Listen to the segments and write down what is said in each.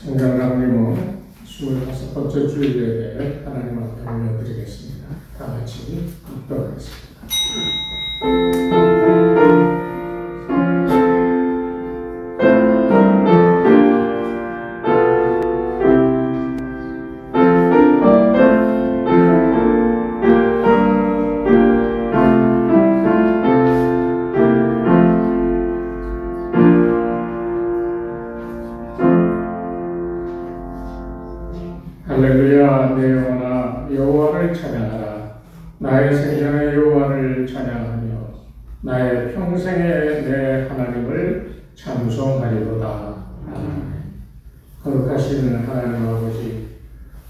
성장남님은 25번째 주일에 하나님 앞에 올려드리겠습니다. 다 같이 기도하겠습니다. 할렐루야. 내 영혼아 여호와를 찬양하라. 나의 생전의 여호와를 찬양하며 나의 평생에 내 하나님을 찬송하리로다. 거룩하신 하나님 아버지,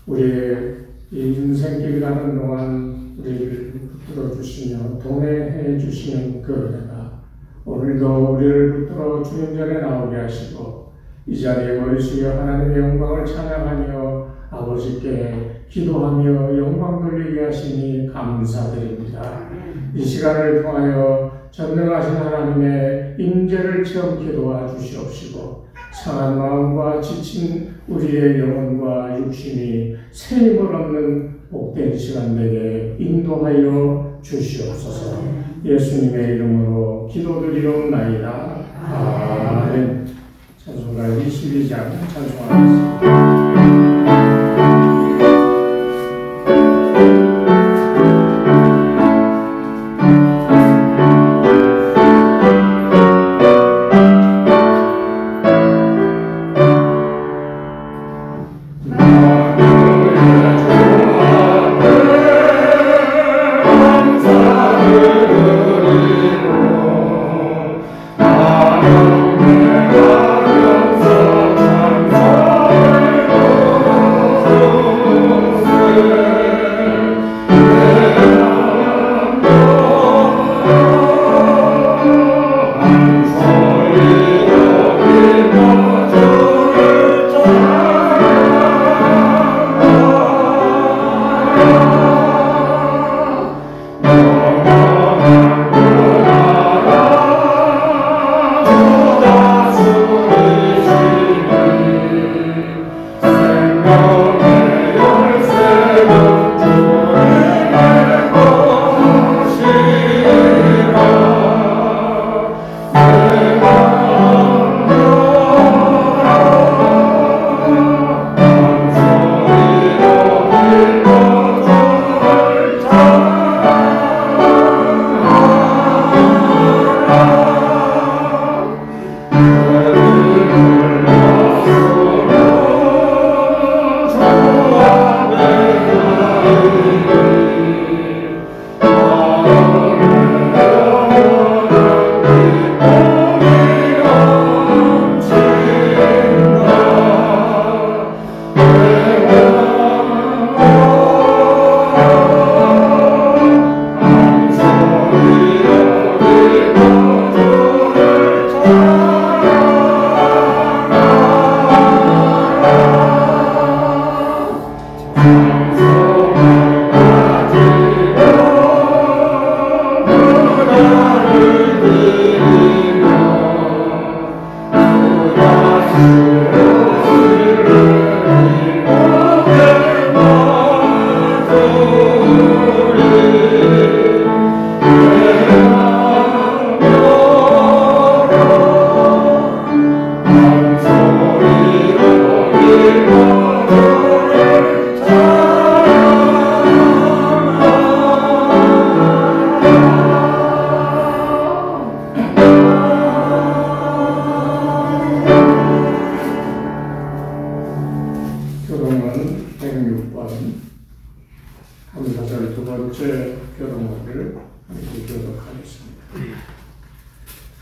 우리의 이 인생길 가는 동안 우리를 붙들어 주시며 동행해 주시는 그 은혜가 오늘도 우리를 붙들어 주님 전에 나오게 하시고 이 자리에 머리 숙여 하나님의 영광을 찬양하며 아버지께 기도하며 영광 돌리게 하시니 감사드립니다. 이 시간을 통하여 전능하신 하나님의 임재를 체험케 도와주시옵시고 상한 마음과 지친 우리의 영혼과 육신이 새 힘을 얻는 복된 시간 되게 인도하여 주시옵소서. 예수님의 이름으로 기도드리옵나이다. 아멘. 찬송가 22장 찬송하겠습니다.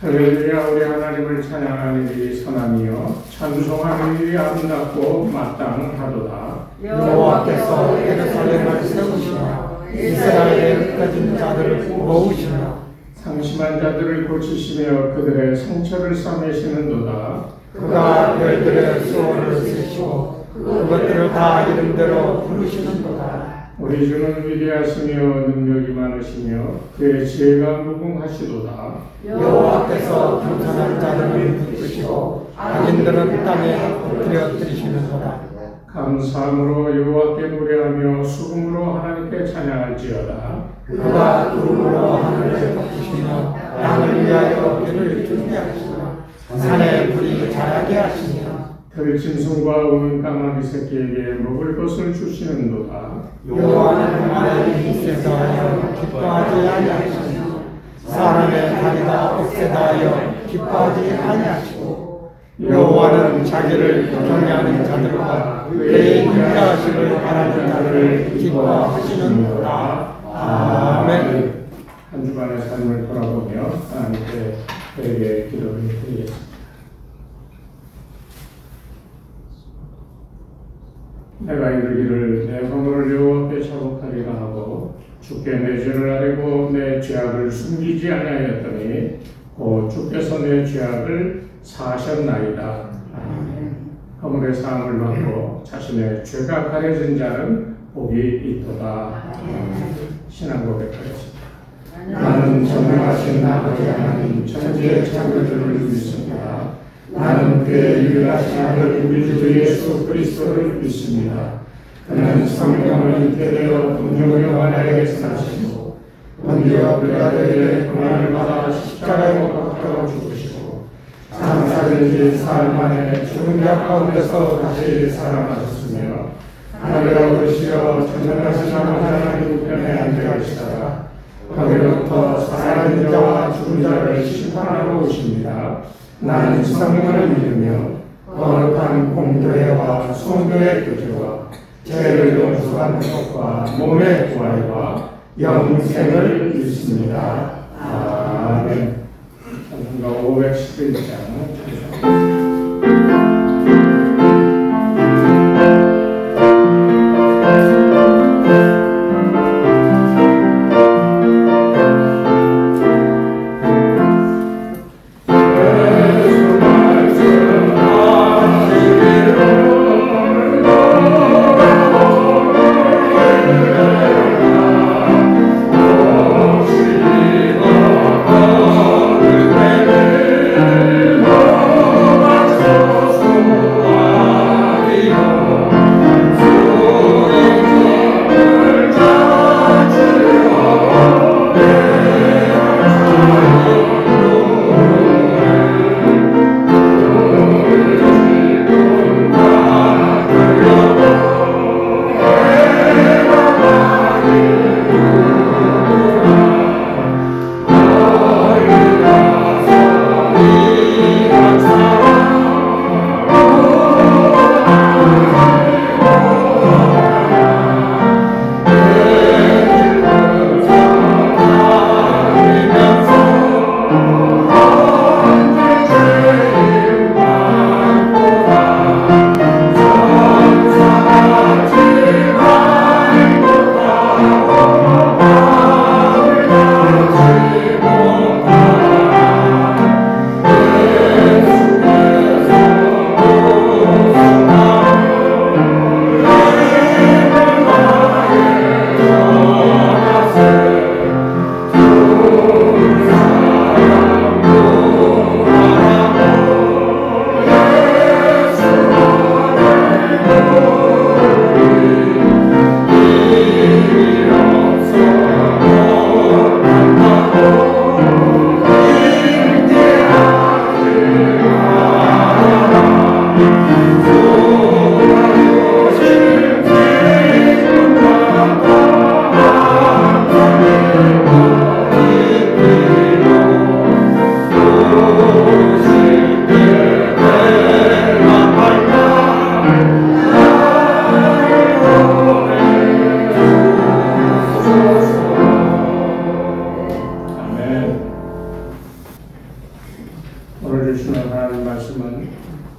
할렐루야. 우리 하나님을 찬양하는 일이 선하며 찬송하는 일이 아름답고 마땅하도다. 여호와께서 예루살렘을 세우시며 이스라엘의 흩어진 자들을 모으시며 상심한 자들을 고치시며 그들의 상처를 싸매시는도다. 그가 별들의 수호를 쓰시고 그것들을 다 이름대로 부르시는도다. 우리 주는 위대하시며 능력이 많으시며 그의 지혜가 무궁하시도다. 여호와께서 겸손한 자들을 붙드시고 악인들은 땅에 엎드려 들이시는도다. 감사함으로 여호와께 노래하며 수금으로 하나님께 찬양할지어다. 그가 구름으로 하늘을 덮으시며 양을 위하여 길을 준비하시며 산에 불이 자라게 하시며 들짐승과 우는 까마귀 새끼에게 먹을 것을 주시는도다. 여호와는 하나님 입에서 하여 기뻐하지 아니하시며 사람의 다리가 억세다 하여 기뻐하지 아니하시고 여호와는 자기를 경외하는 자들과 그의 인자하심을 바라는 자들을 기뻐하시는도다. 아멘. 한 주간의 삶을 돌아보며 하나님께 그에게 기도를 드리겠습니다. 내가 이르기를 내 허물을 여호와께 자복하리라 하고 주께 내 죄를 아뢰고 내 죄악을 숨기지 아니하였더니 곧 주께서 내 죄악을 사하셨나이다. 허물의 사함을 받고 자신의 죄가 가려진 자는 복이 있도다. 신앙 고백하겠습니다. 나는 전능하신 아버지 하나님 천지의 창조주를 믿습니다. 나는 그의 유일하신 아들 우리 주 예수 그리스도를 믿습니다. 그는 성령을 잉태되어 동정녀 마리아에게서 나시고 본디오 빌라도에게 고난을 받아 십자가에 못 박혀 죽으시고 장사된 지 사흘 만에 죽은 자 가운데서 다시 살아나셨으며 하늘에 오르시어 전능하신 아버지 하나님 우편에 앉아 계시다가 거기로부터 살아있는 자와 죽은 자를 심판하러 오십니다. 나는 성령을 믿으며 거룩한 공교회와 성교의 교제와 죄를 용서하는 것과 몸의 부활과 영생을 믿습니다. 아멘. 찬송가 511장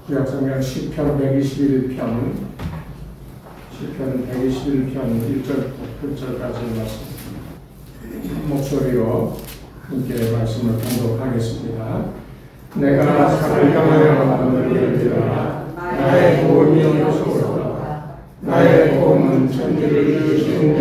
구약성경 시편 121편 시편 121편 1절부터 8절까지 말씀 목소리로 함께 말씀을 공독하겠습니다. 내가 산을 향하여 하늘을 들으라. 나의 도움이 어디서오리까. 나의 도움은 천지를 지으신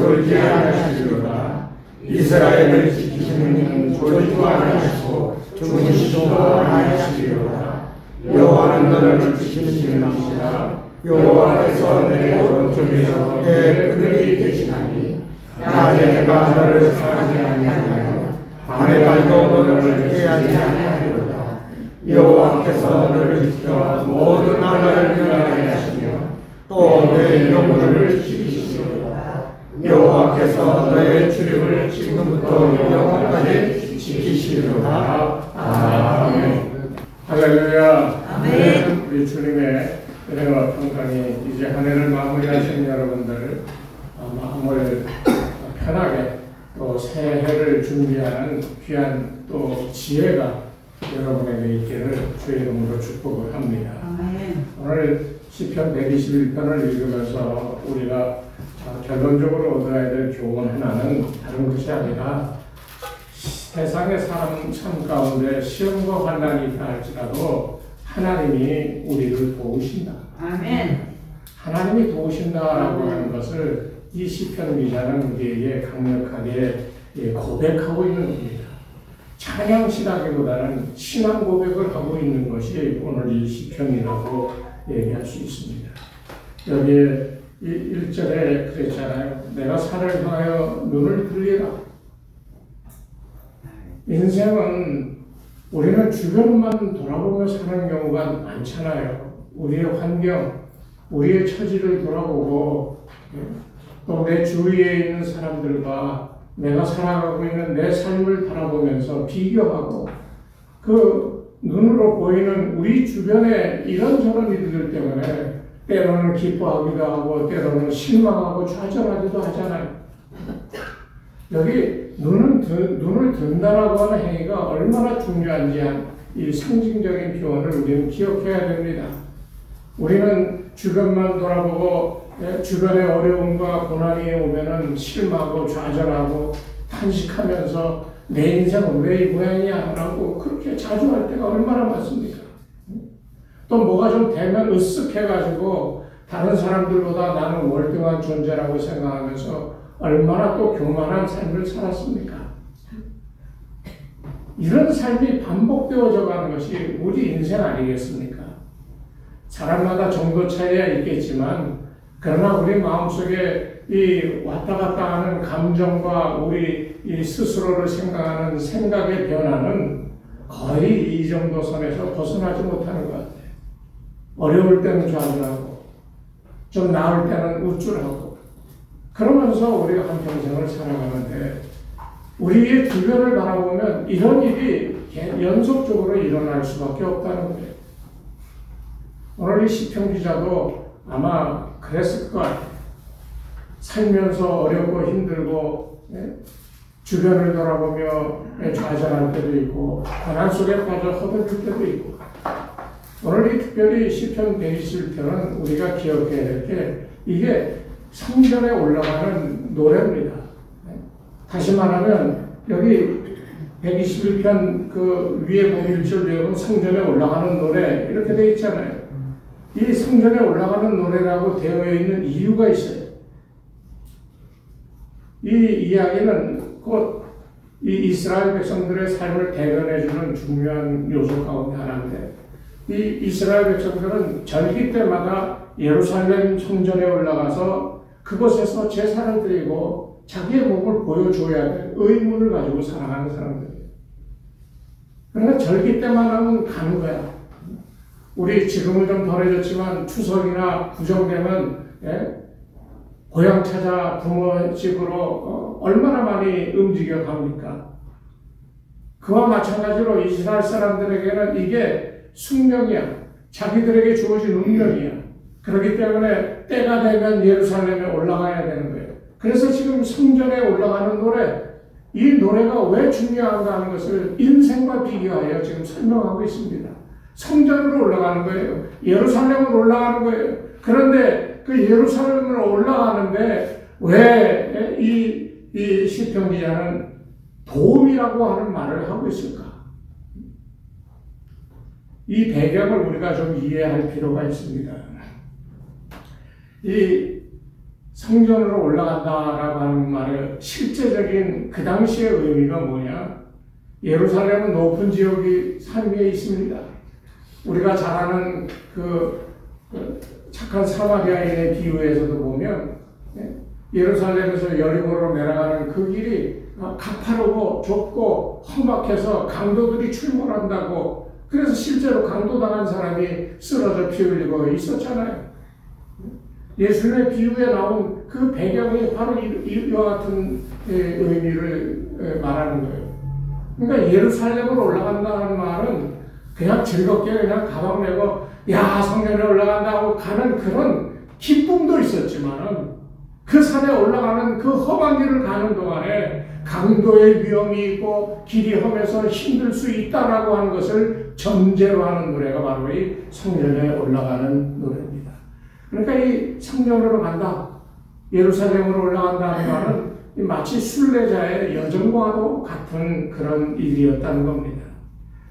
졸지 아니하시리로다. 이스라엘을 지키시는 이는 졸지도 아니하시고 주무시지도 아니하시리로다. 여호와는 너를 지키시는 이시라. 여호와께서 내 오른쪽에서 내 그늘이 되시나니 낮에 내가 너를 사하지 아니하며 밤에 달도 너를 피하지 아니하리로다. 여호와께서 너를 지켜 모든 나라를 평안하게 하시며 또 내 영혼을 지키시리로다. 여호와께서 너의 출입을 지금부터 영원까지 지키시리로다. 아멘. 할렐루야. 아멘. 우리 주님의 은혜와 평강이 이제 한 해를 마무리하신 여러분들 마음을 편하게 또 새해를 준비하는 귀한 또 지혜가 여러분에게 있기를 주의 이름으로 축복을 합니다. 아멘. 오늘 시편 121편을 읽으면서 우리가 결론적으로 얻어야 될 교훈 하나는 다른 것이 아니라 세상의 삶 가운데 시험과 환난이 있다 할지라도 하나님이 우리를 도우신다. 아멘. 하나님이 도우신다라고 하는 것을 이 시편 기자는 우리에게 강력하게 고백하고 있는 겁니다. 찬양시라기보다는 신앙 고백을 하고 있는 것이 오늘 이 시편이라고 얘기할 수 있습니다. 여기에 1절에 그랬잖아요. 내가 산을 향하여 눈을 들리라. 인생은 우리는 주변만 돌아보며 사는 경우가 많잖아요. 우리의 환경, 우리의 처지를 돌아보고 또 내 주위에 있는 사람들과 내가 살아가고 있는 내 삶을 바라보면서 비교하고 그 눈으로 보이는 우리 주변의 이런저런 일들 때문에 때로는 기뻐하기도 하고 때로는 실망하고 좌절하기도 하잖아요. 여기 눈을 든다라고 하는 행위가 얼마나 중요한지 이 상징적인 표현을 우리는 기억해야 됩니다. 우리는 주변만 돌아보고 주변의 어려움과 고난이 오면은 실망하고 좌절하고 탄식하면서 내 인생은 왜 이 모양이야? 라고 그렇게 자주 할 때가 얼마나 많습니까? 또 뭐가 좀 되면 으쓱해가지고 다른 사람들보다 나는 월등한 존재라고 생각하면서 얼마나 또 교만한 삶을 살았습니까? 이런 삶이 반복되어져 가는 것이 우리 인생 아니겠습니까? 사람마다 정도 차이가 있겠지만 그러나 우리 마음속에 이 왔다 갔다 하는 감정과 우리 이 스스로를 생각하는 생각의 변화는 거의 이 정도 선에서 벗어나지 못하는 것 같아요. 어려울 때는 좌절하고 좀 나을 때는 우쭐하고 그러면서 우리가 한평생을 살아가는데 우리의 주변을 바라보면 이런 일이 연속적으로 일어날 수밖에 없다는 거예요. 오늘 이 시편 기자도 아마 그랬을 것 같아요. 살면서 어렵고 힘들고 주변을 돌아보며 좌절할 때도 있고 고난 속에 빠져 허덕일 때도 있고 오늘 이 특별히 시편 121편은 우리가 기억해야 될 게 이게 성전에 올라가는 노래입니다. 다시 말하면 여기 121편 그 위에 보면 1절 외우면 성전에 올라가는 노래 이렇게 되어 있잖아요. 이 성전에 올라가는 노래라고 되어 있는 이유가 있어요. 이 이야기는 곧 이 이스라엘 백성들의 삶을 대변해주는 중요한 요소 가운데 하나인데 이 이스라엘 백성들은 절기 때마다 예루살렘 성전에 올라가서 그곳에서 제사를 드리고 자기의 몸을 보여줘야 될 의무를 가지고 살아가는 사람들이에요. 그러니까 절기 때만 하면 가는 거야. 우리 지금은 좀 덜해졌지만 추석이나 구정되면 고향 찾아 부모 집으로 얼마나 많이 움직여 갑니까? 그와 마찬가지로 이스라엘 사람들에게는 이게 숙명이야. 자기들에게 주어진 운명이야. 그렇기 때문에 때가 되면 예루살렘에 올라가야 되는 거예요. 그래서 지금 성전에 올라가는 노래, 이 노래가 왜 중요한가 하는 것을 인생과 비교하여 지금 설명하고 있습니다. 성전으로 올라가는 거예요. 예루살렘으로 올라가는 거예요. 그런데 그 예루살렘으로 올라가는데 왜 이 시편 기자는 도움이라고 하는 말을 하고 있을까? 이 배경을 우리가 좀 이해할 필요가 있습니다. 이 성전으로 올라간다라고 하는 말의 실제적인 그 당시의 의미가 뭐냐? 예루살렘은 높은 지역이 산 위에 있습니다. 우리가 잘 아는 그 착한 사마리아인의 비유에서도 보면 예루살렘에서 여리고로 내려가는 그 길이 가파르고 좁고 험악해서 강도들이 출몰한다고, 그래서 실제로 강도당한 사람이 쓰러져 피 흘리고 있었잖아요. 예수님의 비유에 나온 그 배경이 바로 이와 같은 의미를 말하는 거예요. 그러니까 예루살렘으로 올라간다는 말은 그냥 즐겁게 그냥 가방 메고 야 성전에 올라간다고 가는 그런 기쁨도 있었지만, 그 산에 올라가는 그 험한 길을 가는 동안에 강도의 위험이 있고 길이 험해서 힘들 수 있다라고 하는 것을 전제로 하는 노래가 바로 이 성전에 올라가는 노래입니다. 그러니까 이 성전으로 간다, 예루살렘으로 올라간다는 말은 마치 순례자의 여정과도 같은 그런 일이었다는 겁니다.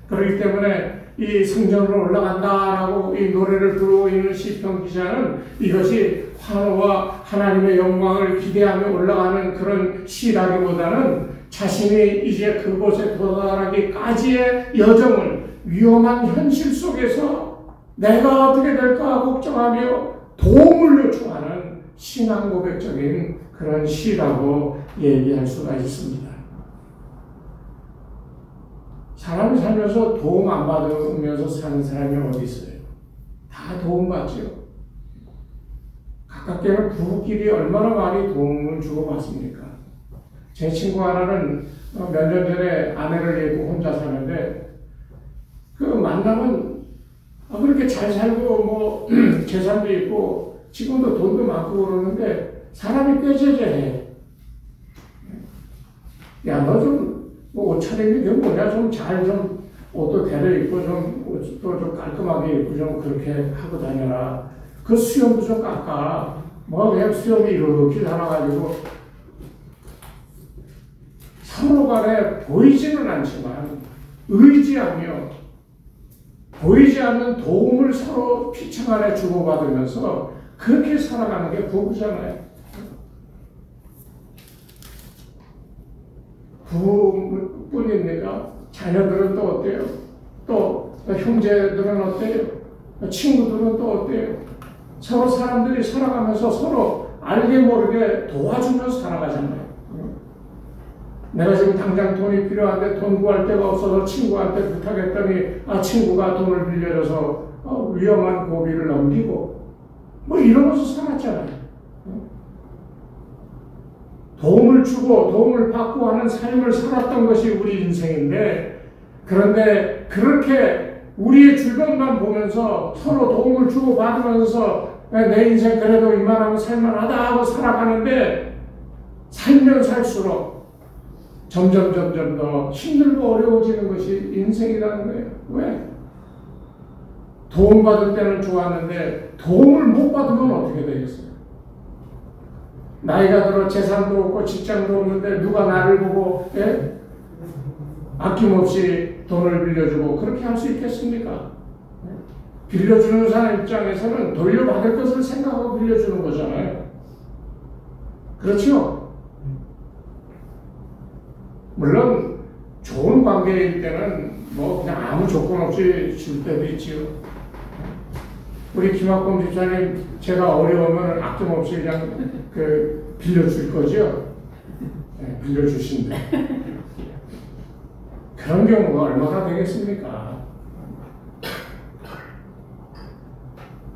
그렇기 때문에 이 성전으로 올라간다라고 이 노래를 부르고 있는 시편 기자는 이것이 환호와 하나님의 영광을 기대하며 올라가는 그런 시라기보다는 자신이 이제 그곳에 도달하기까지의 여정을, 위험한 현실 속에서 내가 어떻게 될까 걱정하며 도움을 요청하는 신앙 고백적인 그런 시라고 얘기할 수가 있습니다. 사람이 살면서 도움 안 받으면서 사는 사람이 어디 있어요? 다 도움받죠. 가깝게는 부부끼리 얼마나 많이 도움을 주고받습니까? 제 친구 하나는 몇 년 전에 아내를 잃고 혼자 사는데, 그 만나면 그렇게 잘 살고 뭐 재산도 있고 지금도 돈도 많고 그러는데 사람이 꾀죄죄해. 야, 너 좀 뭐 옷차림이 좀 뭐냐, 좀 잘 좀 옷도 대려 입고 좀 옷도 좀 깔끔하게 입고 좀 그렇게 하고 다녀라. 그 수염도 좀 깎아. 뭐 그냥 수염이 이렇게 달아가지고 서로 간에 보이지는 않지만 의지하며 보이지 않는 도움을 서로 피청 안에 주고받으면서 그렇게 살아가는 게 부부잖아요. 부부뿐입니까? 자녀들은 또 어때요? 또 형제들은 어때요? 친구들은 또 어때요? 서로 사람들이 살아가면서 서로 알게 모르게 도와주면서 살아가잖아요. 내가 지금 당장 돈이 필요한데 돈 구할 데가 없어서 친구한테 부탁했더니 친구가 돈을 빌려줘서 위험한 고비를 넘기고 뭐 이러면서 살았잖아요. 도움을 주고 도움을 받고 하는 삶을 살았던 것이 우리 인생인데, 그런데 그렇게 우리의 주변만 보면서 서로 도움을 주고 받으면서 내 인생 그래도 이만하면 살만하다 하고 살아가는데, 살면 살수록 점점 더 힘들고 어려워지는 것이 인생이라는 거예요. 왜? 도움받을 때는 좋았는데 도움을 못 받으면 어떻게 되겠어요? 나이가 들어 재산도 없고 직장도 없는데 누가 나를 보고 아낌없이 돈을 빌려주고 그렇게 할 수 있겠습니까? 빌려주는 사람 입장에서는 돌려받을 것을 생각하고 빌려주는 거잖아요. 그렇죠? 물론 좋은 관계일 때는 뭐 그냥 아무 조건 없이 줄 때도 있지요. 우리 김학범 집사님, 제가 어려우면 아낌없이 그냥 빌려줄 거죠? 네, 빌려주신대. 그런 경우가 얼마나 되겠습니까?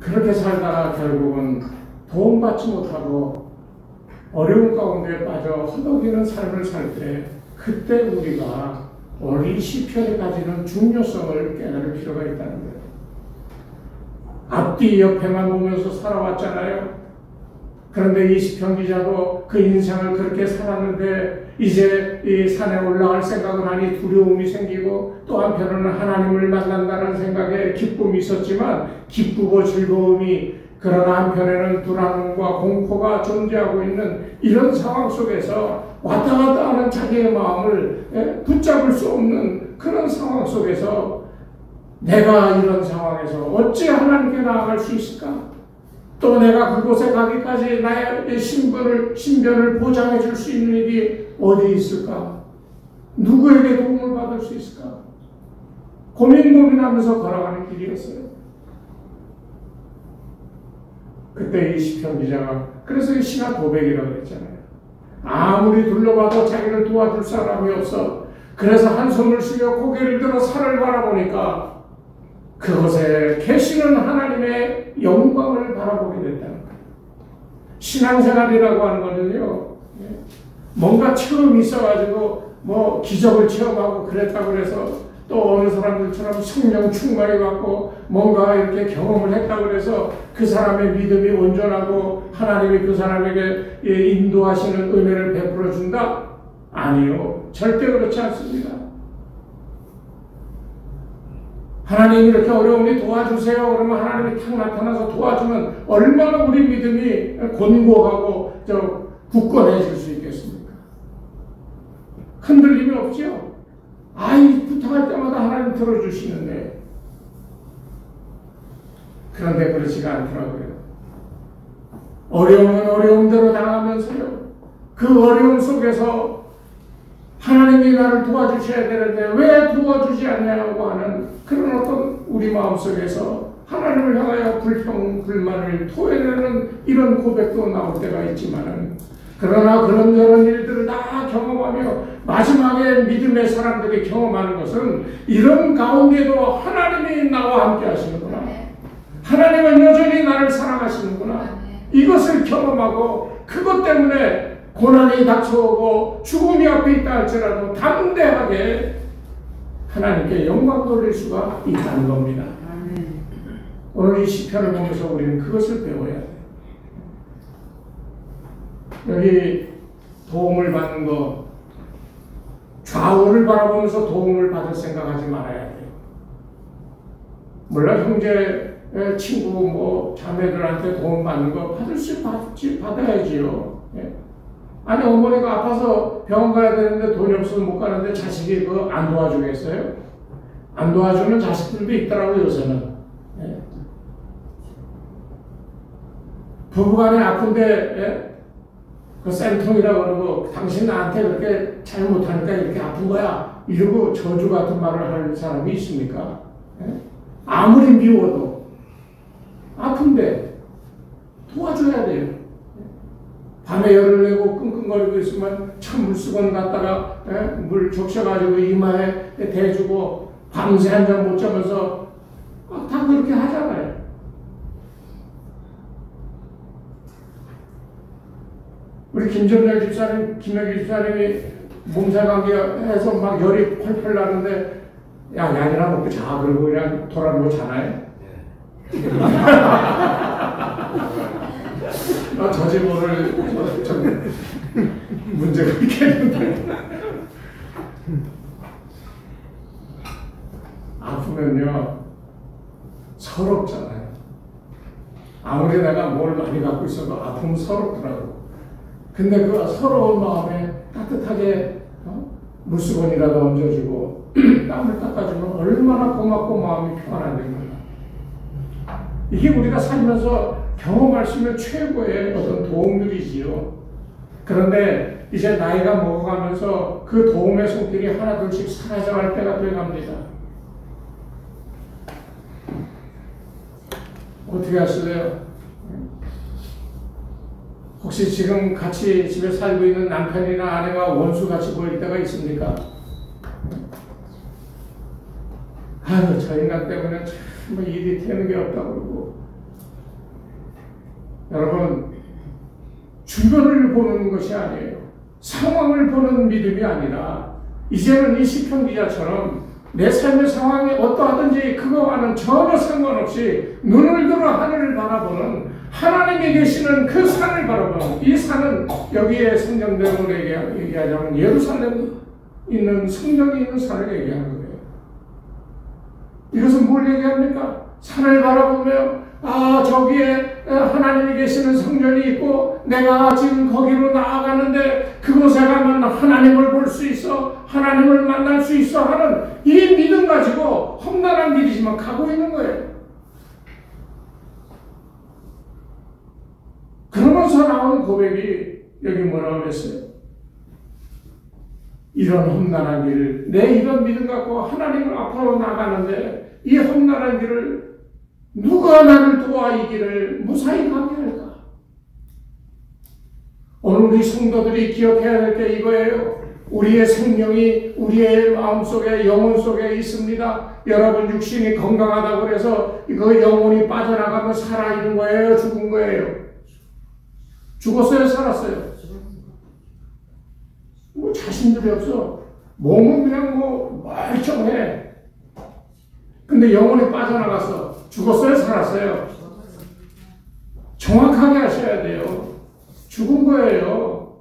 그렇게 살다가 결국은 도움받지 못하고 어려운 가운데 빠져 허덕이는 삶을 살 때, 그때 우리가 오늘 이 시편이 가지는 중요성을 깨달을 필요가 있다는 거예요. 앞뒤 옆에만 보면서 살아왔잖아요. 그런데 이 시편 기자도 그 인생을 그렇게 살았는데 이제 이 산에 올라갈 생각을 하니 두려움이 생기고, 또 한편으로는 하나님을 만난다는 생각에 기쁨이 있었지만 기쁘고 즐거움이, 그러나 한편에는 불안과 공포가 존재하고 있는 이런 상황 속에서 왔다 갔다 하는 자기의 마음을 붙잡을 수 없는 그런 상황 속에서 내가 이런 상황에서 어찌 하나님께 나아갈 수 있을까? 또 내가 그곳에 가기까지 나의 신변을 보장해 줄 수 있는 일이 어디 있을까? 누구에게 도움을 받을 수 있을까? 고민하면서 걸어가는 길이었어요. 그때 이 시편 기자가, 그래서 이 신학 고백이라고 했잖아요. 아무리 둘러봐도 자기를 도와줄 사람이 없어. 그래서 한숨을 쉬며 고개를 들어 산을 바라보니까 그곳에 계시는 하나님의 영광을 바라보게 됐다는 거예요. 신앙생활이라고 하는 거는요, 뭔가 체험이 있어가지고 뭐 기적을 체험하고 그랬다고 그래서 또 어느 사람들처럼 성령 충만이 받고 뭔가 이렇게 경험을 했다고 그래서 그 사람의 믿음이 온전하고 하나님이 그 사람에게 인도하시는 은혜를 베풀어 준다? 아니요. 절대 그렇지 않습니다. 하나님이 이렇게 어려우니 도와주세요. 그러면 하나님이 탁 나타나서 도와주면 얼마나 우리 믿음이 곤고하고 굳건해질 수 있겠습니까? 흔들림이 없죠? 부탁할 때마다 하나님 들어주시는데, 그런데 그렇지가 않더라고요. 어려움은 어려움대로 당하면서요, 그 어려움 속에서 하나님이 나를 도와주셔야 되는데 왜 도와주지 않냐고 하는 그런 어떤 우리 마음속에서 하나님을 향하여 불평, 불만을 토해내는 이런 고백도 나올 때가 있지만은, 그러나 그런저런 일들을 다 경험하며 마지막에 믿음의 사람들이 경험하는 것은 이런 가운데도 하나님이 나와 함께 하시는구나. 하나님은 여전히 나를 사랑하시는구나. 이것을 경험하고 그것 때문에 고난이 닥쳐오고 죽음이 앞에 있다 할지라도 담대하게 하나님께 영광 돌릴 수가 있다는 겁니다. 오늘 이 시편을 보면서 우리는 그것을 배워야 돼요. 여기 도움을 받는 거, 좌우를 바라보면서 도움을 받을 생각하지 말아야 돼요. 물론 형제, 친구, 뭐 자매들한테 도움 받는 거 받아야지요. 아니 어머니가 아파서 병원 가야 되는데 돈이 없어서 못 가는데 자식이 그거 안 도와주겠어요? 안 도와주는 자식들도 있더라고요, 요새는. 부부간에 아픈데 그 쌤통이라고 그러고 당신 나한테 그렇게 잘못하니까 이렇게 아픈 거야 이러고 저주 같은 말을 할 사람이 있습니까? 아무리 미워도 아픈데 도와줘야 돼요. 밤에 열을 내고 끙끙거리고 있으면 참 물수건 갖다가 물 적셔가지고 이마에 대주고 밤새 한 잔 못 자면서 다 그렇게 하잖아요. 우리 김정렬 집사님, 김혁기 집사님이 몸살감기해서 막 열이 펄펄 나는데 야, 약이나 먹고 자. 그러고 그냥 돌아누워 자나요? 저 집을 문제가 있겠는데. 아프면요, 서럽잖아요. 아무리 내가 뭘 많이 갖고 있어도 아프면 서럽더라고. 근데 그 서러운 마음에 따뜻하게 물수건이라도 얹어주고 땀을 닦아주면 얼마나 고맙고 마음이 평안한데. 이게 우리가 살면서 경험할 수 있는 최고의 어떤 도움들이지요. 그런데 이제 나이가 먹어가면서 그 도움의 손길이 하나둘씩 사라져갈 때가 돼갑니다. 어떻게 하실래요? 혹시 지금 같이 집에 살고 있는 남편이나 아내가 원수같이 보일 때가 있습니까? 아유, 저 인간 때문에 참 일이 되는 게 없다고 그러고. 여러분, 주변을 보는 것이 아니에요. 상황을 보는 믿음이 아니라 이제는 이 시편 기자처럼 내 삶의 상황이 어떠하든지 그거와는 전혀 상관없이 눈을 들어 하늘을 바라보는 하나님이 계시는 그 산을 바라보는, 이 산은 여기에 성경대로 얘기하자면 예루살렘 있는 성령이 있는 산을 얘기하는 거예요. 이것은 뭘 얘기합니까? 산을 바라보며 저기에 하나님이 계시는 성전이 있고 내가 지금 거기로 나아가는데 그곳에 가면 하나님을 볼 수 있어, 하나님을 만날 수 있어 하는 이 믿음 가지고 험난한 일이지만 가고 있는 거예요. 입에서부터 나온 고백이 여기 뭐라고 했어요? 이런 험난한 길을, 내 이런 믿음 갖고 하나님을 앞으로 나가는데 이 험난한 길을 누가 나를 도와 이 길을 무사히 가게 할까? 오늘 우리 성도들이 기억해야 될 게 이거예요. 우리의 생명이 우리의 마음속에 영혼 속에 있습니다. 여러분 육신이 건강하다고 해서 그 영혼이 빠져나가면 살아있는 거예요? 죽은 거예요? 죽었어요? 살았어요? 뭐 자신들이 없어. 몸은 그냥 뭐 멀쩡해. 근데 영혼이 빠져나갔어. 죽었어요? 살았어요? 정확하게 하셔야 돼요. 죽은 거예요.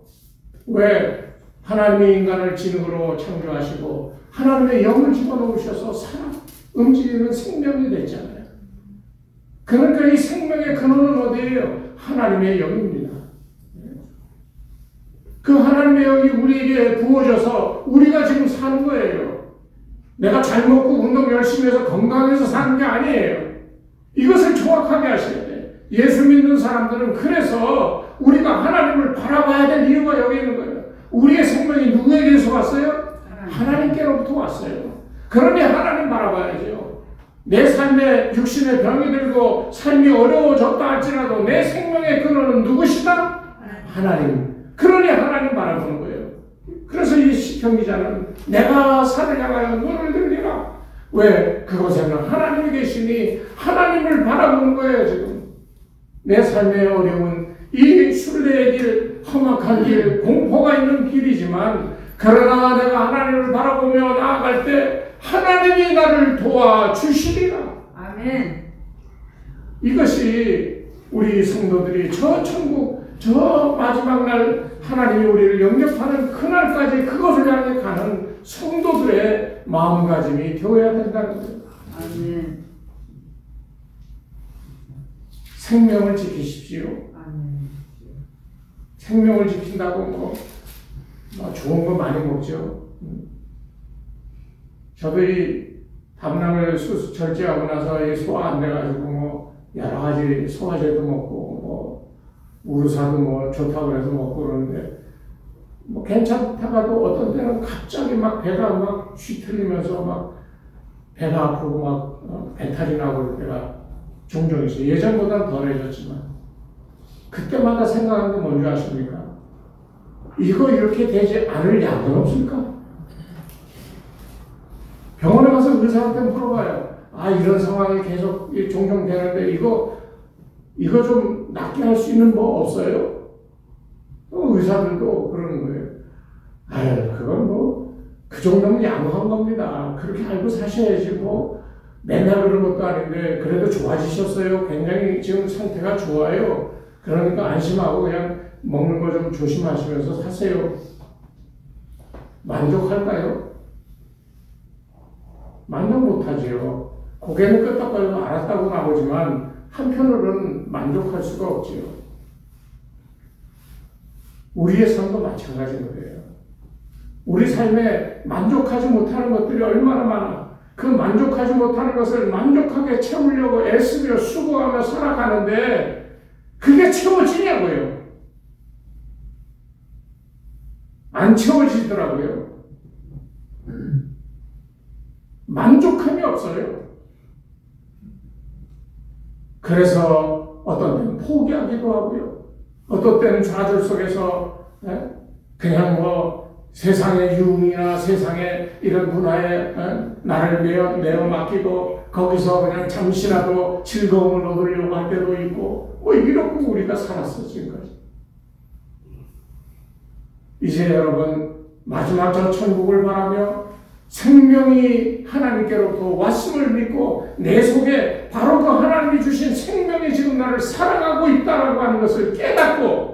왜? 하나님이 인간을 진흙으로 창조하시고 하나님의 영을 집어넣으셔서 살아 움직이는 생명이 됐잖아요. 그러니까 이 생명의 근원은 어디예요? 하나님의 영입니다. 그 하나님의 영이 우리에게 부어져서 우리가 지금 사는 거예요. 내가 잘 먹고 운동 열심히 해서 건강해서 사는 게 아니에요. 이것을 정확하게 하셔야 돼. 예수 믿는 사람들은 그래서 우리가 하나님을 바라봐야 될 이유가 여기 있는 거예요. 우리의 생명이 누구에게서 왔어요? 하나님께로부터 왔어요. 그러니 하나님 바라봐야죠. 내 삶에 육신의 병이 들고 삶이 어려워졌다 할지라도 내 생명의 근원은 누구시다? 하나님. 그러니 하나님 바라보는 거예요. 그래서 이 시편 기자는 내가 산을 향하여 눈을 들리라. 왜? 그곳에는 하나님이 계시니 하나님을 바라보는 거예요. 지금 내 삶의 어려운 이 순례의 길, 험악한 길, 공포가 있는 길이지만 그러나 내가 하나님을 바라보며 나아갈 때 하나님이 나를 도와주시리라. 아멘. 이것이 우리 성도들이 저 천국, 저 마지막 날 하나님이 우리를 영접하는 그날까지 그것을 향해 가는 성도들의 마음가짐이 되어야 된다는 거예요. 아멘. 생명을 지키십시오. 아멘. 생명을 지킨다고 뭐 좋은 거 많이 먹죠. 저도 이 담낭을 절제하고 나서 이 소화 안 돼가지고 뭐 여러 가지 소화제도 먹고 뭐 우루사도 뭐 좋다고 그래서 먹고 그러는데 뭐 괜찮다가도 어떤 때는 갑자기 막 배가 막 쥐틀리면서 막 배가 아프고 막 배탈이 나고 그럴 때가 종종 있어요. 예전보다는 덜해졌지만 그때마다 생각하는 게 뭔지 아십니까? 이거 이렇게 되지 않을 약은 없을까? 병원에 가서 의사한테 물어봐요. 아, 이런 상황이 계속 종종 되는데 이거 좀 낫게 할 수 있는 뭐 없어요? 의사들도 그러는 거예요. 아유, 그건 뭐 그 정도면 양호한 겁니다. 그렇게 알고 사셔야지 뭐 맨날 그런 것도 아닌데 그래도 좋아지셨어요. 굉장히 지금 상태가 좋아요. 그러니까 안심하고 그냥 먹는 거 좀 조심하시면서 사세요. 만족할까요? 만족 못하지요. 고개는 끄덕거리고 알았다고 나오지만 한편으로는 만족할 수가 없지요. 우리의 삶도 마찬가지인 거예요. 우리 삶에 만족하지 못하는 것들이 얼마나 많아. 그 만족하지 못하는 것을 만족하게 채우려고 애쓰며 수고하며 살아가는데 그게 채워지냐고요. 안 채워지더라고요. 만족함이 없어요. 그래서 어떤 때는 포기하기도 하고요. 어떤 때는 좌절 속에서 그냥 뭐 세상의 유흥이나 세상의 이런 문화에 나를 내어 맡기고 거기서 그냥 잠시라도 즐거움을 얻으려고 할 때도 있고 뭐 이렇게 우리가 살았어 지금까지. 이제 여러분 마지막 저 천국을 바라며 생명이 하나님께로부터 왔음을 믿고 내 속에 바로 그 하나님이 주신 생명이 지금 나를 사랑하고 있다라고 하는 것을 깨닫고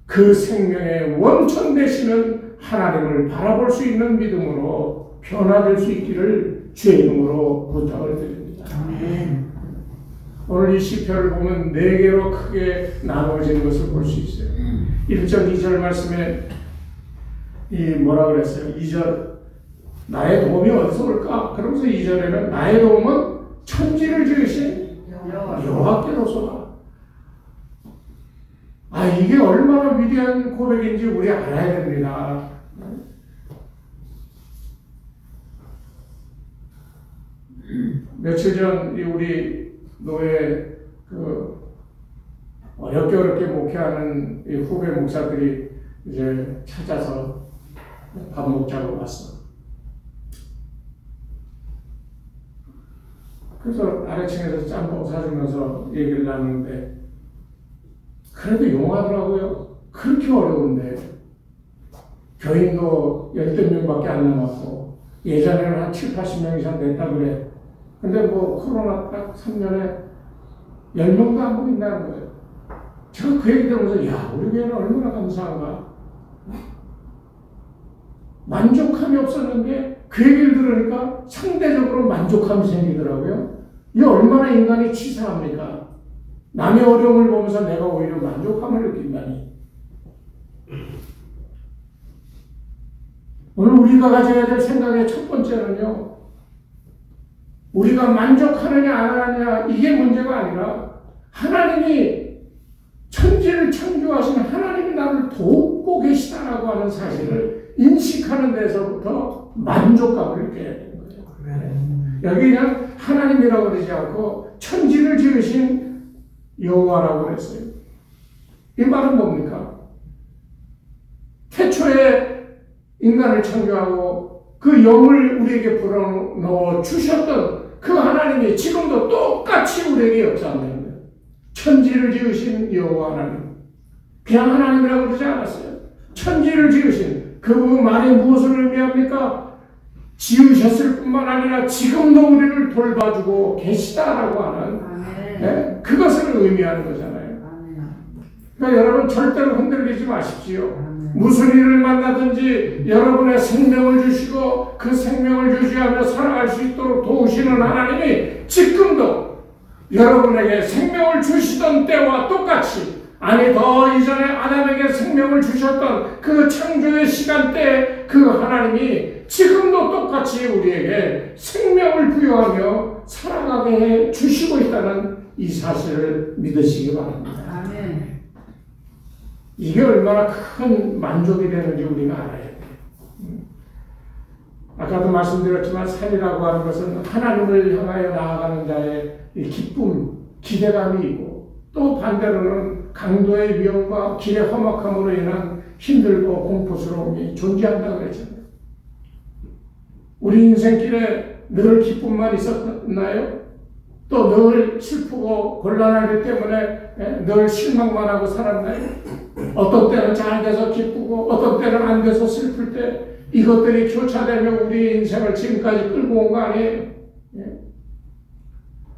그 생명의 원천 되시는 하나님을 바라볼 수 있는 믿음으로 변화될 수 있기를 주의 이름으로 부탁을 드립니다. 아멘. 오늘 이 시편을 보면 4개로 크게 나누어진 것을 볼 수 있어요. 1절, 2절 말씀에 이 뭐라 그랬어요? 2절 나의 도움이 어디서 올까? 그러면서 2절에는 나의 도움은 천지를 지으신 여호와께로소다. 이게 얼마나 위대한 고백인지 우리 알아야 됩니다. 며칠 전 우리 노예 어렵게 목회하는 이 후배 목사들이 이제 찾아서 밥 먹자고 왔어. 그래서 아래층에서 짬뽕 사주면서 얘기를 나누는데 그래도 용하더라고요. 그렇게 어려운데 교인도 10명밖에 안 남았고 예전에는 한 7, 80명 이상 됐다 그래. 근데 코로나 딱 3년에 10명도 안 보인다는 거예요. 제가 그 얘기 들으면서 우리 교회는 얼마나 감사한가. 만족함이 없었는데 그 얘기를 들으니까 상대적으로 만족함이 생기더라고요. 이게 얼마나 인간이 치사합니까? 남의 어려움을 보면서 내가 오히려 만족함을 느낀다니. 오늘 우리가 가져야 될 생각의 첫 번째는요, 우리가 만족하느냐 안 하느냐 이게 문제가 아니라 하나님이 천지를 창조하신 하나님이 나를 돕고 계시다라고 하는 사실을 인식하는 데서부터 만족감을 느껴야 되는 거예요. 여기 그냥 하나님이라고 그러지 않고 천지를 지으신 여호와라고 그랬어요. 이 말은 뭡니까? 태초에 인간을 창조하고 그 영을 우리에게 불어넣어 주셨던 그 하나님이 지금도 똑같이 우리에게 역사합니다. 천지를 지으신 여호와 하나님. 그냥 하나님이라고 그러지 않았어요. 천지를 지으신 그 말이 무엇을 의미합니까? 지으셨을 뿐만 아니라 지금도 우리를 돌봐주고 계시다라고 하는 그것을 의미하는 거잖아요. 그러니까 여러분 절대로 흔들리지 마십시오. 무슨 일을 만나든지 여러분의 생명을 주시고 그 생명을 유지하며 살아갈 수 있도록 도우시는 하나님이 지금도 여러분에게 생명을 주시던 때와 똑같이, 아니 더 이전에 아담에게 생명을 주셨던 그 창조의 시간대에 그 하나님이 지금도 똑같이 우리에게 생명을 부여하며 살아가게 해 주시고 있다는 이 사실을 믿으시기 바랍니다. 아멘. 이게 얼마나 큰 만족이 되는지 우리가 알아야 돼요. 아까도 말씀드렸지만 삶이라고 하는 것은 하나님을 향하여 나아가는 자의 기쁨, 기대감이 있고, 또 반대로는 강도의 위험과 길의 험악함으로 인한 힘들고 공포스러움이 존재한다고 그랬잖아요. 우리 인생길에 늘 기쁨만 있었나요? 또 늘 슬프고 곤란하기 때문에 늘 실망만 하고 살았나요? 어떤 때는 잘 돼서 기쁘고 어떤 때는 안 돼서 슬플 때 이것들이 교차되며 우리 인생을 지금까지 끌고 온 거 아니에요?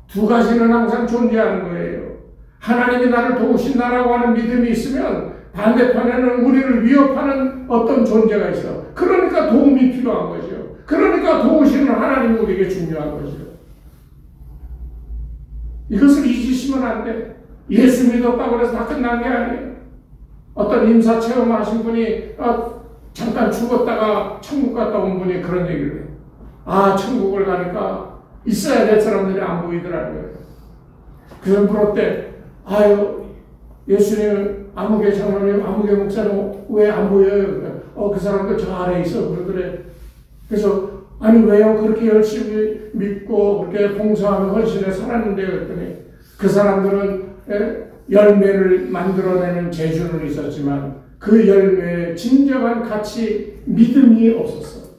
두 가지는 항상 존재하는 거예요. 하나님이 나를 도우신다라고 하는 믿음이 있으면 반대편에는 우리를 위협하는 어떤 존재가 있어. 그러니까 도움이 필요한 거죠. 그러니까 도우시는 하나님이 우리에게 중요한 거죠. 이것을 잊으시면 안 돼. 예수 믿었다고 해서 다 끝난 게 아니에요. 어떤 임사 체험하신 분이 잠깐 죽었다가 천국 갔다 온 분이 그런 얘기를 해요. 천국을 가니까 있어야 될 사람들이 안 보이더라고요. 그래서 물었대. 예수님, 아무개 장로님, 아무개 목사님 왜 안 보여요? 그 사람들 저 아래에 있어. 그러더래. 그래서 아니 왜요? 그렇게 열심히 믿고 그렇게 봉사하며 헌신해 살았는데 그랬더니 그 사람들은 열매를 만들어내는 재주는 있었지만 그 열매에 진정한 가치, 믿음이 없었어.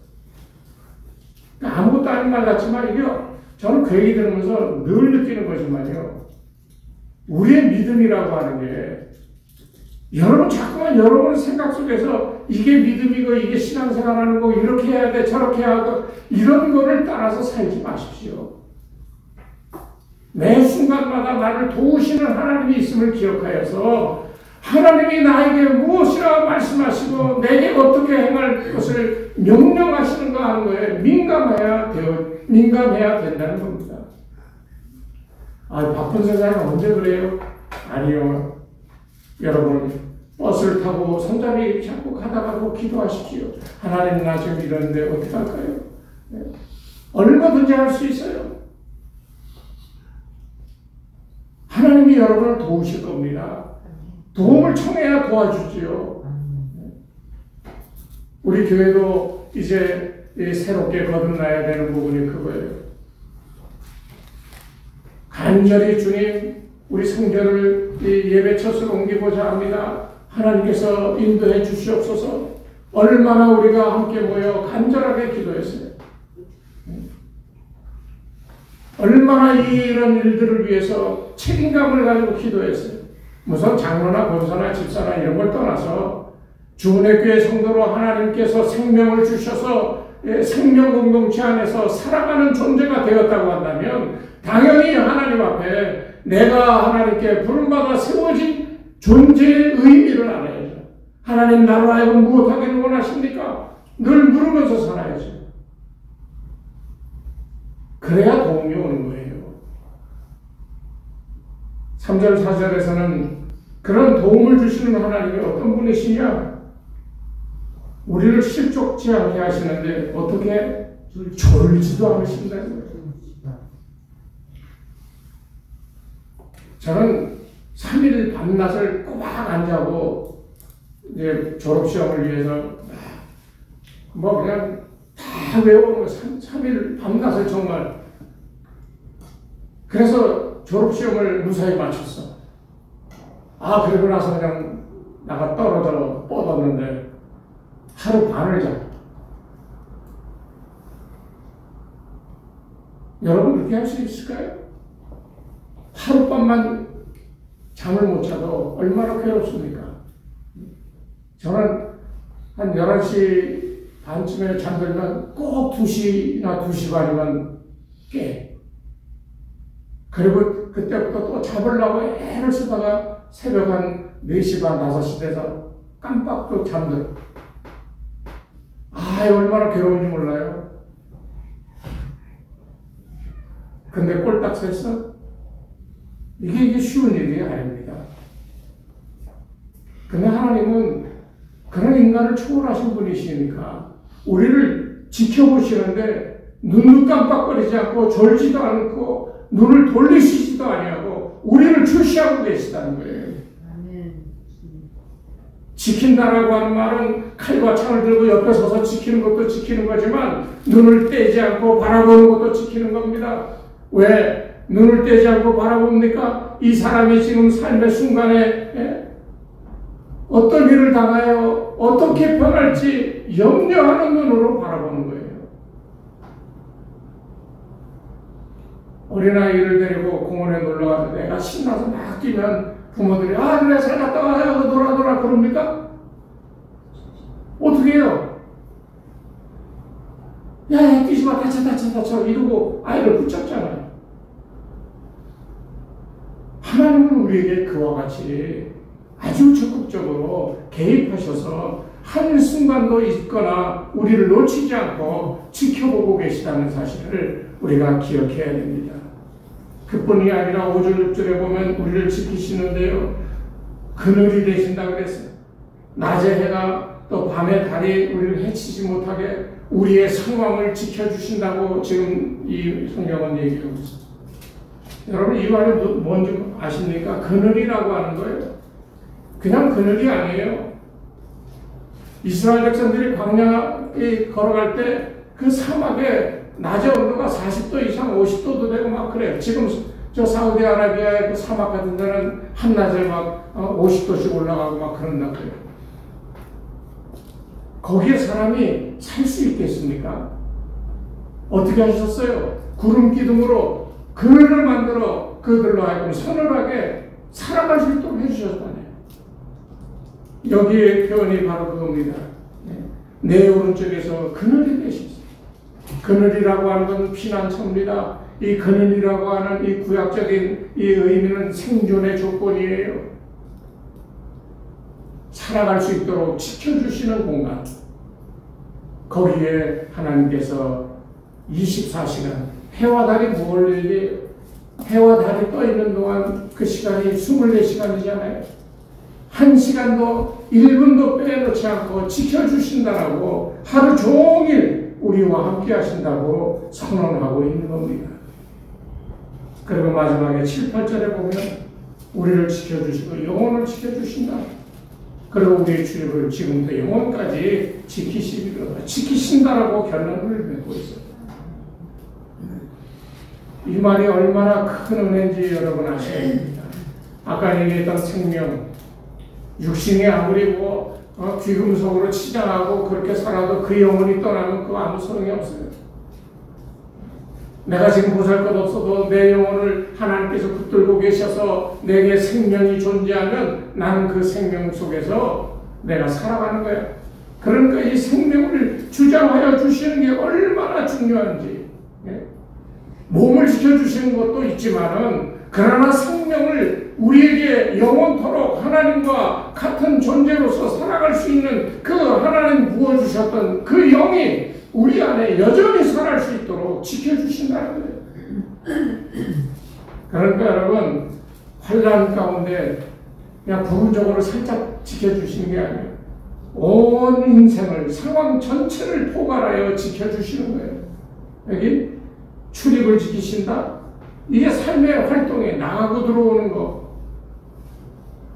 아무것도 아닌 말 같지만 이게 저는 그 얘기 들으면서 늘 느끼는 거지만요. 우리의 믿음이라고 하는 게 여러분 자꾸만 여러분 생각 속에서 이게 믿음이고 이게 신앙생활하는 거 이렇게 해야 돼 저렇게 하고 이런 거를 따라서 살지 마십시오. 매 순간마다 나를 도우시는 하나님이 있음을 기억하여서 하나님이 나에게 무엇이라 말씀하시고 내게 어떻게 행할 것을 명령하시는가 하는 거에 민감해야 된다는 겁니다. 바쁜 세상에 언제 그래요? 아니요. 여러분 버스를 타고 손잡이 잡고 가다가도 기도하십시오. 하나님 나 지금 이러는데 어떻게 할까요? 얼마든지 할 수 있어요. 하나님이 여러분을 도우실 겁니다. 도움을 청해야 도와주지요. 우리 교회도 이제 새롭게 거듭나야 되는 부분이 그거예요. 간절히 주님, 우리 성전을 예배처소로 옮기고자 합니다. 하나님께서 인도해 주시옵소서. 얼마나 우리가 함께 모여 간절하게 기도했어요. 얼마나 이런 일들을 위해서 책임감을 가지고 기도했어요. 무슨 장로나 권사나 집사나 이런 걸 떠나서 주은혜 교회 성도로 하나님께서 생명을 주셔서 생명 공동체 안에서 살아가는 존재가 되었다고 한다면 당연히 하나님 앞에 내가 하나님께 부름받아 세워진 존재의 의미를 알아야죠. 하나님 나로 하여금 무엇하기를 원하십니까? 늘 물으면서 살아야죠. 그래야 도움이 오는 거예요. 3절 4절에서는 그런 도움을 주시는 하나님이 어떤 분이시냐? 우리를 실족지 않게 하시는데 어떻게 졸지도 않으신다는 거예요. 저는 3일 밤낮을 꼬박 안 자고 이제 졸업시험을 위해서 뭐 그냥 다 외우는 거 3일 밤낮을 정말. 그래서 졸업시험을 무사히 마쳤어. 그리고 나서 그냥 나가 떨어져 뻗었는데 하루 반을 자. 여러분 그렇게 할 수 있을까요? 하룻밤만 잠을 못 자도 얼마나 괴롭습니까? 저는 한 11시 반쯤에 잠들면 꼭 2시나 2시 반이면 깨. 그리고 그때부터 또 잡으려고 애를 쓰다가 새벽 한 4시 반, 5시 돼서 깜빡 또 잠들어. 얼마나 괴로운지 몰라요. 근데 꼴딱 샜어? 이게 쉬운 일이 아닙니다. 근데 하나님은 그런 인간을 초월하신 분이시니까 우리를 지켜보시는데 눈도 깜빡거리지 않고 졸지도 않고 눈을 돌리시지도 아니하고 우리를 주시하고 계시다는 거예요. 지킨다라고 하는 말은 칼과 창을 들고 옆에 서서 지키는 것도 지키는 거지만 눈을 떼지 않고 바라보는 것도 지키는 겁니다. 왜 눈을 떼지 않고 바라봅니까? 이 사람이 지금 삶의 순간에 어떤 일을 당하여 어떻게 변할지 염려하는 눈으로 바라보는 거예요. 어린아이를 데리고 공원에 놀러가서 내가 신나서 막 뛰면 부모들이 그래 잘 갔다 와요 놀아 그럽니까? 어떻게 해요? 야 뛰지 마 다쳐 이러고 아이를 붙잡잖아요. 하나님은 우리에게 그와 같이 아주 적극적으로 개입하셔서 한 순간도 있거나 우리를 놓치지 않고 지켜보고 계시다는 사실을 우리가 기억해야 됩니다. 그뿐이 아니라 5절 6절에 보면 우리를 지키시는데요. 그늘이 되신다고 그랬어요. 낮에 해가 또 밤에 달이 우리를 해치지 못하게 우리의 상황을 지켜주신다고 지금 이 성경은 얘기하고 있어요. 여러분 이 말이 뭔지 아십니까? 그늘이라고 하는 거예요. 그냥 그늘이 아니에요. 이스라엘 백성들이 광야에 걸어갈 때 그 사막에 낮의 온도가 40도 이상 50도도 되고 막 그래요. 지금 저 사우디아라비아의 그 사막 같은 데는 한낮에 막 50도씩 올라가고 막 그런다고 해요. 거기에 사람이 살 수 있겠습니까? 어떻게 하셨어요? 구름 기둥으로 그늘을 만들어 그들로 하여금 서늘하게 살아갈 수 있도록 해주셨다네요. 여기에 표현이 바로 그겁니다. 내 오른쪽에서 그늘이 되셨어요. 그늘이라고 하는 건 피난처입니다. 이 그늘이라고 하는 이 구약적인 이 의미는 생존의 조건이에요. 살아갈 수 있도록 지켜주시는 공간. 거기에 하나님께서 24시간 해와 달이 뭘 얘기해요? 해와 달이 떠 있는 동안 그 시간이 24시간이잖아요. 한 시간도 1분도 빼놓지 않고 지켜주신다라고 하루 종일 우리와 함께 하신다고 선언하고 있는 겁니다. 그리고 마지막에 7, 8절에 보면 우리를 지켜주시고 영혼을 지켜주신다. 그리고 우리의 출입을 지금부터 영혼까지 지키신다라고 결론을 맺고 있어요. 이 말이 얼마나 큰 은혜인지 여러분 아셔야 됩니다. 아까 얘기했던 생명, 육신이 아무리 귀금속으로 치장하고 그렇게 살아도 그 영혼이 떠나면 그거 아무 소용이 없어요. 내가 지금 보잘것없어도 내 영혼을 하나님께서 붙들고 계셔서 내게 생명이 존재하면 나는 그 생명 속에서 내가 살아가는 거야. 그러니까 이 생명을 주장하여 주시는 게 얼마나 중요한지. 몸을 지켜주시는 것도 있지만은 그러나 생명을 우리에게 영원토록 하나님과 같은 존재로서 살아갈 수 있는 그 하나님 부어주셨던 그 영이 우리 안에 여전히 살아갈 수 있도록 지켜주신다는 거예요. 그러니까 여러분 환난 가운데 그냥 부분적으로 살짝 지켜주시는 게 아니에요. 온 인생을 상황 전체를 포괄하여 지켜주시는 거예요. 여기 출입을 지키신다. 이게 삶의 활동에 나가고 들어오는 거.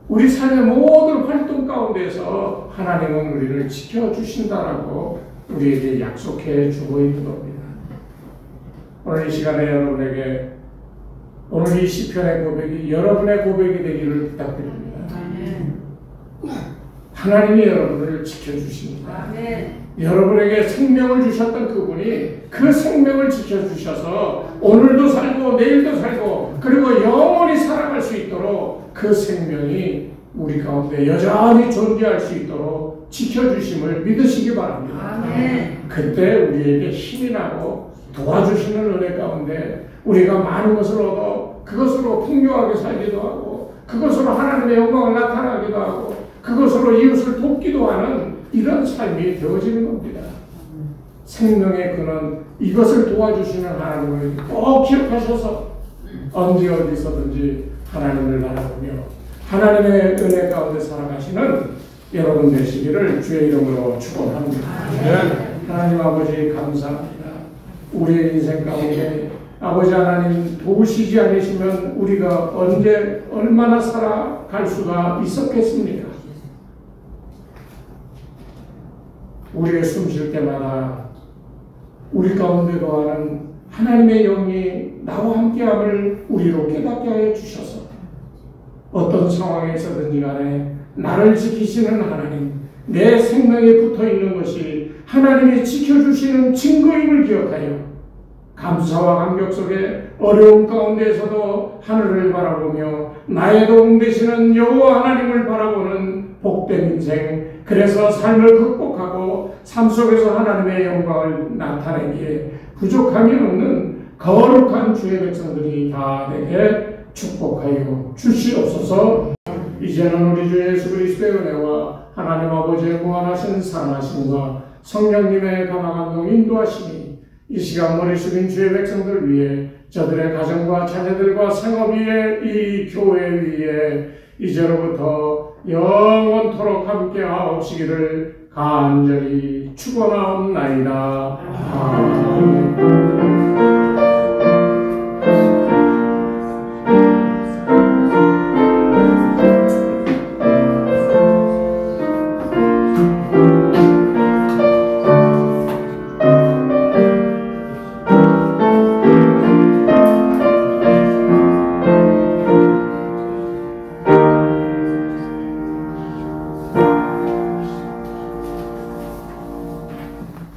우리 삶의 모든 활동 가운데서 하나님은 우리를 지켜주신다라고 우리에게 약속해 주고 있는 겁니다. 오늘 이 시간에 여러분에게 오늘 이 시편의 고백이 여러분의 고백이 되기를 부탁드립니다. 하나님이 여러분을 지켜주십니다. 여러분에게 생명을 주셨던 그분이 그 생명을 지켜주셔서 오늘도 살고 내일도 살고 그리고 영원히 살아갈 수 있도록 그 생명이 우리 가운데 여전히 존재할 수 있도록 지켜주심을 믿으시기 바랍니다. 그때 우리에게 힘이 나고 도와주시는 은혜 가운데 우리가 많은 것을 얻어 그것으로 풍요하게 살기도 하고 그것으로 하나님의 영광을 나타나기도 하고 그것으로 이웃을 돕기도 하는 이런 삶이 되어지는 겁니다. 생명의 근원 이것을 도와주시는 하나님을 꼭 기억하셔서 언제 어디서든지 하나님을 바라보며 하나님의 은혜 가운데 살아가시는 여러분 되시기를 주의 이름으로 축원합니다. 하나님 아버지 감사합니다. 우리의 인생 가운데 아버지 하나님 도우시지 않으시면 우리가 언제 얼마나 살아갈 수가 있었겠습니까? 우리의 숨 쉴 때마다 우리 가운데 거하는 하나님의 영이 나와 함께함을 우리로 깨닫게 하여 주셔서 어떤 상황에서든지 간에 나를 지키시는 하나님, 내 생명에 붙어있는 것이 하나님이 지켜주시는 증거임을 기억하여 감사와 감격 속에 어려움 가운데에서도 하늘을 바라보며 나의 도움 되시는 여호와 하나님을 바라보는 복된 인생, 그래서 삶을 극복하고 삶 속에서 하나님의 영광을 나타내기에 부족함이 없는 거룩한 주의 백성들이 다 되게 축복하여 주시옵소서. 이제는 우리 주 예수 그리스도의 은혜와 하나님 아버지의 무한하신 사랑하심과 성령님의 강화감동 인도하심이 이 시간 머리 숙인 주의 백성들 위해 저들의 가정과 자녀들과 생업 위에 이 교회 위에 이제로부터 영원토록 함께 하옵시기를 간절히 축원하옵나이다.